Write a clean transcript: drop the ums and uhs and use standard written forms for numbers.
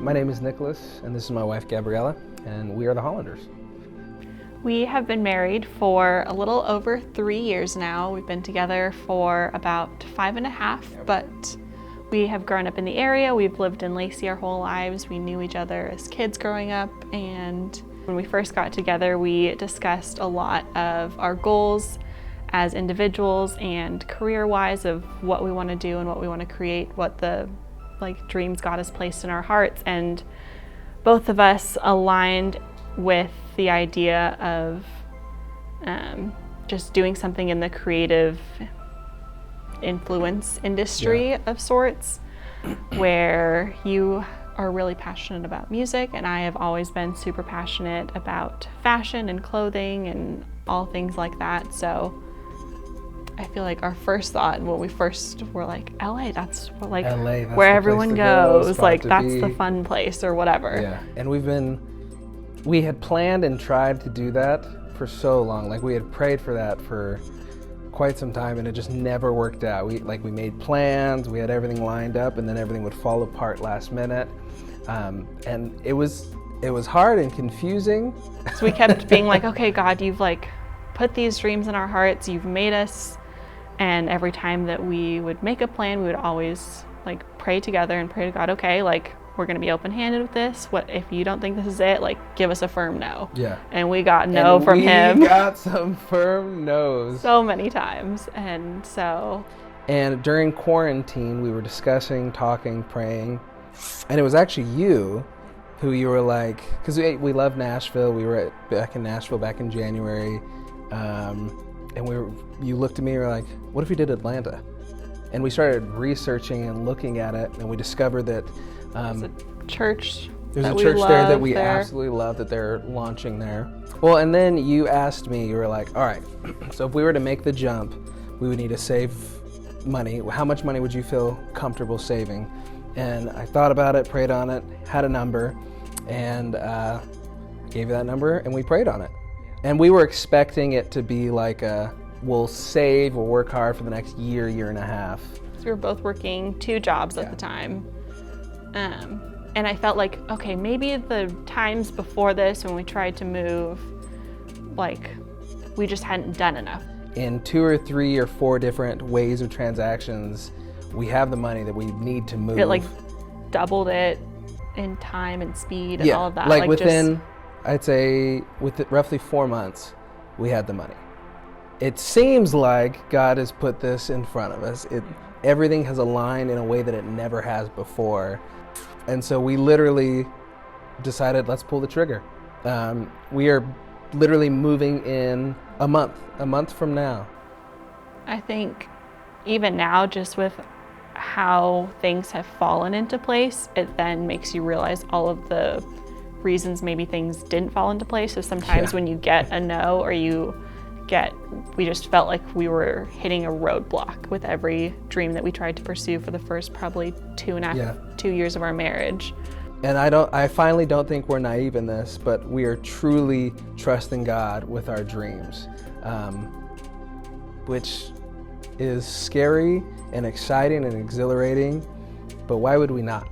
My name is Nicholas, and this is my wife, Gabriela, and we are the Hollanders. We have been married for a little over 3 years now. We've been together for about 5.5, but we have grown up in the area. We've lived in Lacey our whole lives. We knew each other as kids growing up, and when we first got together, we discussed a lot of our goals as individuals and career-wise of what we want to do and what we want to create, what the dreams God has placed in our hearts. And both of us aligned with the idea of just doing something in the creative influence industry of sorts, where you are really passionate about music, and I have always been super passionate about fashion and clothing and all things like that. So I feel like our first thought when we first were like, LA, that's where everyone goes, that's the fun place or whatever. Yeah, and we had planned and tried to do that for so long. We had prayed for that for quite some time, and it just never worked out. We made plans, we had everything lined up, and then everything would fall apart last minute. And it was hard and confusing. So we kept being like, okay, God, you've put these dreams in our hearts, you've made us. And every time that we would make a plan, we would always pray together and pray to God, okay, we're going to be open-handed with this. What if you don't think this is it? Give us a firm no. Yeah. And we got no from him. We got some firm no's. So many times. And during quarantine, we were discussing, talking, praying. And it was actually you were like, because we love Nashville. We were back in Nashville back in January. And you looked at me and were like, what if we did Atlanta? And we started researching and looking at it, and we discovered that there's a church there that we absolutely love that they're launching there. Well, and then you asked me, you were like, all right, so if we were to make the jump, we would need to save money. How much money would you feel comfortable saving? And I thought about it, prayed on it, had a number, and gave you that number, and we prayed on it. And we were expecting it to be we'll save, we'll work hard for the next year and a half. So we were both working 2 jobs at the time. And I felt like, okay, maybe the times before this when we tried to move, we just hadn't done enough. In 2 or 3 or 4 different ways of transactions, we have the money that we need to move. It doubled it in time and speed and all of that. Within, I'd say, roughly 4 months, we had the money. It seems like God has put this in front of us. Everything has aligned in a way that it never has before. And so we literally decided, let's pull the trigger. We are literally moving in a month from now. I think even now, just with how things have fallen into place, it then makes you realize all of the reasons maybe things didn't fall into place. So sometimes when you get a no, or we just felt like we were hitting a roadblock with every dream that we tried to pursue for the first probably 2 years of our marriage. And I finally don't think we're naive in this, but we are truly trusting God with our dreams, which is scary and exciting and exhilarating, but why would we not?